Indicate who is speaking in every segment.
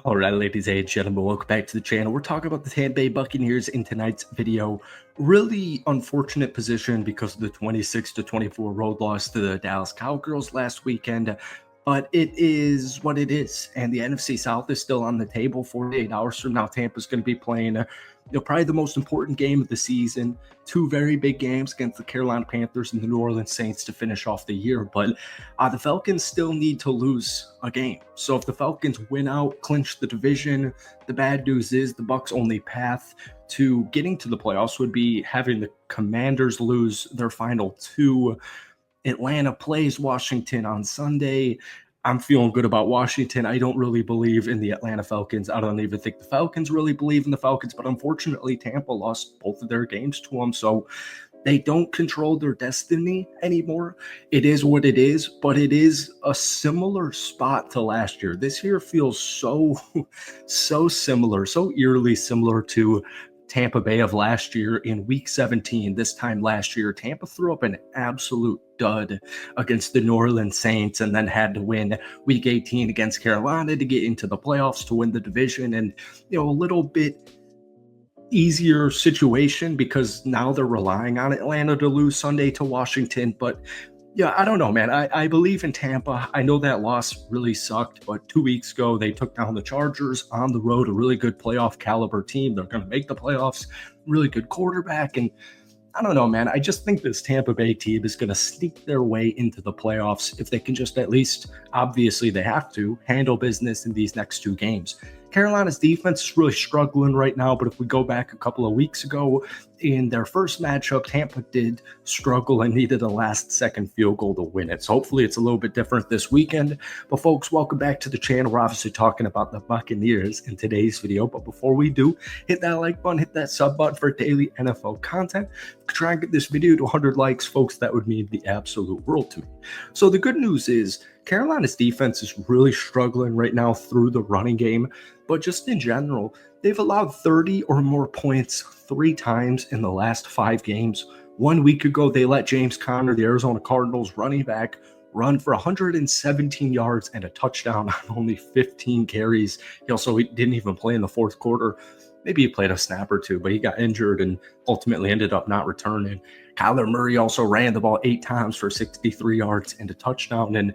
Speaker 1: All right, ladies and gentlemen, welcome back to the channel. We're talking about the Tampa Bay Buccaneers in tonight's video. Really unfortunate position because of the 26-24 road loss to the Dallas Cowgirls last weekend, but it is what it is. And the NFC South is still on the table. 48 hours from now, Tampa's going to be playing probably the most important game of the season. Two very big games against the Carolina Panthers and the New Orleans Saints to finish off the year. But the Falcons still need to lose a game. So if the Falcons win out, clinch the division, the bad news is the Bucs' only path to getting to the playoffs would be having the Commanders lose their final two. Atlanta plays Washington on Sunday. I'm feeling good about Washington. I don't really believe in the Atlanta Falcons. I don't even think the Falcons really believe in the Falcons, but unfortunately, Tampa lost both of their games to them. So they don't control their destiny anymore. It is what it is, but it is a similar spot to last year. This year feels so similar, so eerily similar to Tampa Bay of last year in week 17. This time last year, Tampa threw up an absolute dud against the New Orleans Saints and then had to win week 18 against Carolina to get into the playoffs to win the division. And, a little bit easier situation because now they're relying on Atlanta to lose Sunday to Washington. But yeah, I don't know, man. I believe in Tampa. I know that loss really sucked, but 2 weeks ago, they took down the Chargers on the road, a really good playoff caliber team. They're going to make the playoffs, really good quarterback. And I don't know, man. I just think this Tampa Bay team is going to sneak their way into the playoffs if they can just at least, obviously they have to, handle business in these next two games. Carolina's defense is really struggling right now, but if we go back a couple of weeks ago, in their first matchup, Tampa did struggle and needed a last-second field goal to win it. So hopefully it's a little bit different this weekend. But folks, welcome back to the channel. We're obviously talking about the Buccaneers in today's video. But before we do, hit that like button, hit that sub button for daily NFL content. Try and get this video to 100 likes, folks. That would mean the absolute world to me. So the good news is Carolina's defense is really struggling right now through the running game, but just in general, they've allowed 30 or more points 3 times in the last 5 games. 1 week ago, they let James Conner, the Arizona Cardinals running back, run for 117 yards and a touchdown on only 15 carries. He also didn't even play in the fourth quarter. Maybe he played a snap or two, but he got injured and ultimately ended up not returning. Kyler Murray also ran the ball 8 times for 63 yards and a touchdown. And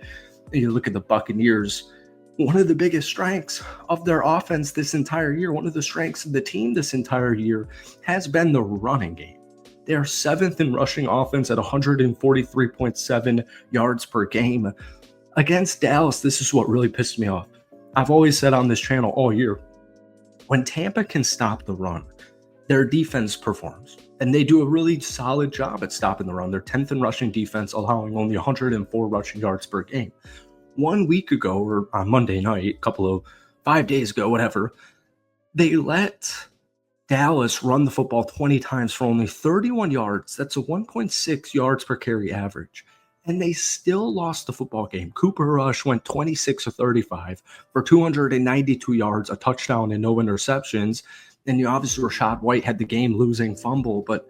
Speaker 1: you look at the Buccaneers, one of the biggest strengths of their offense this entire year, one of the strengths of the team this entire year has been the running game. They are 7th in rushing offense at 143.7 yards per game. Against Dallas, this is what really pissed me off. I've always said on this channel all year, when Tampa can stop the run, their defense performs. And they do a really solid job at stopping the run. They're 10th in rushing defense, allowing only 104 rushing yards per game. 1 week ago, or on Monday night, 5 days ago, whatever, they let Dallas run the football 20 times for only 31 yards. That's a 1.6 yards per carry average. And they still lost the football game. Cooper Rush went 26 of 35 for 292 yards, a touchdown, and no interceptions. And obviously Rachaad White had the game-losing fumble, but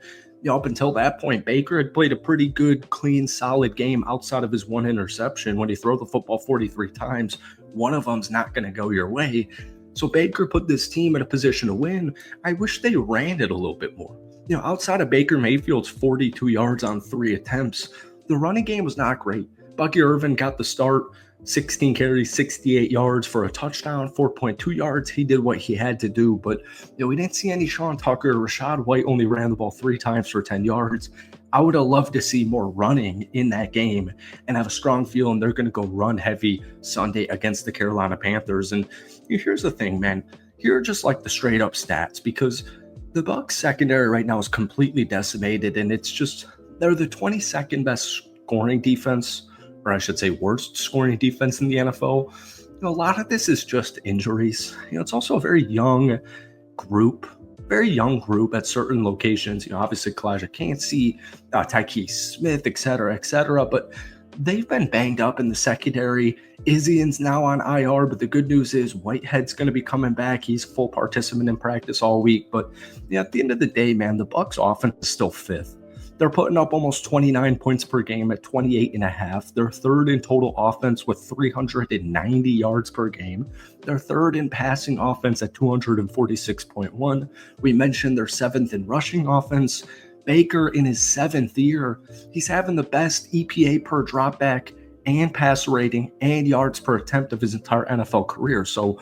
Speaker 1: up until that point, Baker had played a pretty good, clean, solid game outside of his one interception. When you throw the football 43 times, one of them's not going to go your way. So Baker put this team in a position to win. I wish they ran it a little bit more. Outside of Baker Mayfield's 42 yards on 3 attempts, the running game was not great. Bucky Irvin got the start, 16 carries, 68 yards for a touchdown, 4.2 yards. He did what he had to do, but we didn't see any Sean Tucker. Rachaad White only ran the ball 3 times for 10 yards. I would have loved to see more running in that game and have a strong feeling they're going to go run heavy Sunday against the Carolina Panthers. And here's the thing, man. Here are just like the straight up stats, because the Bucs secondary right now is completely decimated, and it's just they're the 22nd best scoring defense, or I should say worst scoring defense in the NFL. A lot of this is just injuries. It's also a very young group at certain locations. Obviously Kalijah Kancey, Tyke Smith, et cetera, but they've been banged up in the secondary. Izzian's now on IR, but the good news is Whitehead's going to be coming back. He's a full participant in practice all week. But at the end of the day, man, the Bucs offense is still 5th. They're putting up almost 29 points per game at 28 and a half. They're third in total offense with 390 yards per game. They're third in passing offense at 246.1. We mentioned they're seventh in rushing offense. Baker, in his seventh year, he's having the best EPA per dropback and pass rating and yards per attempt of his entire NFL career. So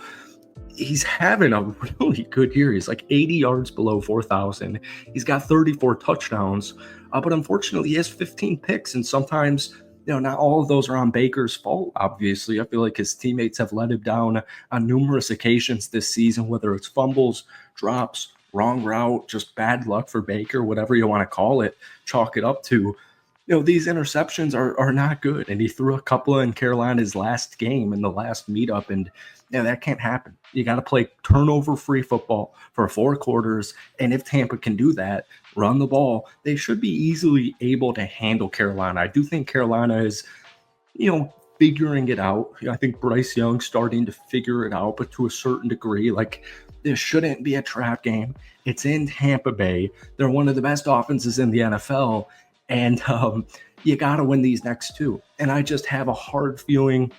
Speaker 1: he's having a really good year. He's like 80 yards below 4,000. He's got 34 touchdowns, but unfortunately, he has 15 picks. And sometimes, not all of those are on Baker's fault, obviously. I feel like his teammates have let him down on numerous occasions this season, whether it's fumbles, drops, wrong route, just bad luck for Baker, whatever you want to call it, chalk it up to. These interceptions are not good. And he threw a couple in Carolina's last game in the last meetup. And that can't happen. You got to play turnover-free football for 4 quarters. And if Tampa can do that, run the ball, they should be easily able to handle Carolina. I do think Carolina is, figuring it out. I think Bryce Young's starting to figure it out, but to a certain degree, like this shouldn't be a trap game. It's in Tampa Bay. They're one of the best offenses in the NFL. And you got to win these next two. And I just have a hard feeling,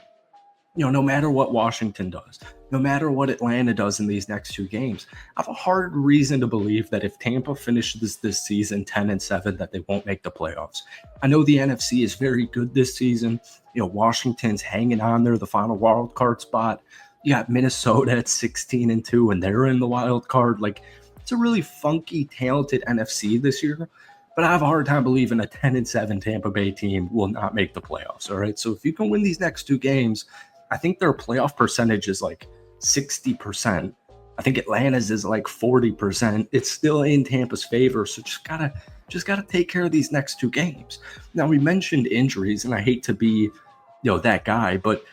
Speaker 1: no matter what Washington does, no matter what Atlanta does in these next two games, I have a hard reason to believe that if Tampa finishes this season 10-7, that they won't make the playoffs. I know the NFC is very good this season. Washington's hanging on there, the final wild card spot. You got Minnesota at 16-2, and they're in the wild card. Like, it's a really funky, talented NFC this year. But I have a hard time believing a 10-7 Tampa Bay team will not make the playoffs. All right. So if you can win these next two games, I think their playoff percentage is like 60%. I think Atlanta's is like 40%. It's still in Tampa's favor. So just gotta take care of these next two games. Now, we mentioned injuries, and I hate to be, that guy, but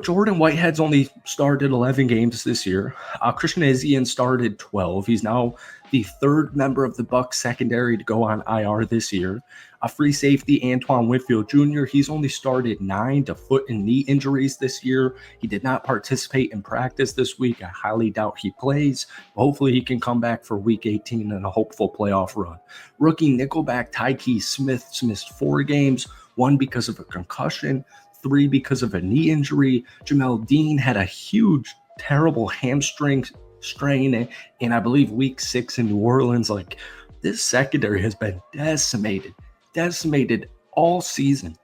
Speaker 1: Jordan Whitehead's only started 11 games this year. Christian Ezien started 12. He's now the third member of the Bucs secondary to go on IR this year. A free safety, Antoine Winfield Jr., he's only started 9 to foot and knee injuries this year. He did not participate in practice this week. I highly doubt he plays. Hopefully he can come back for week 18 and a hopeful playoff run. Rookie nickelback Tyke Smith missed 4 games, 1 because of a concussion, 3 because of a knee injury. Jamel Dean had a huge, terrible hamstring strain in I believe week 6 in New Orleans. Like, this secondary has been decimated all season.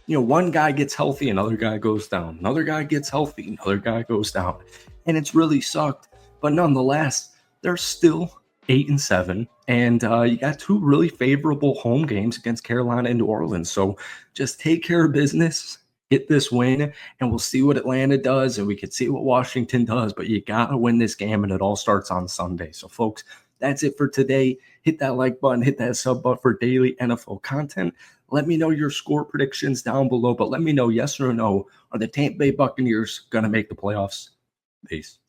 Speaker 1: One guy gets healthy, another guy goes down. Another guy gets healthy, another guy goes down. And it's really sucked. But nonetheless, they're still 8-7. And you got 2 really favorable home games against Carolina and New Orleans. So just take care of business, get this win, and we'll see what Atlanta does, and we can see what Washington does. But you got to win this game, and it all starts on Sunday. So, folks, that's it for today. Hit that like button, hit that sub button for daily NFL content. Let me know your score predictions down below, but let me know, yes or no, are the Tampa Bay Buccaneers going to make the playoffs? Peace.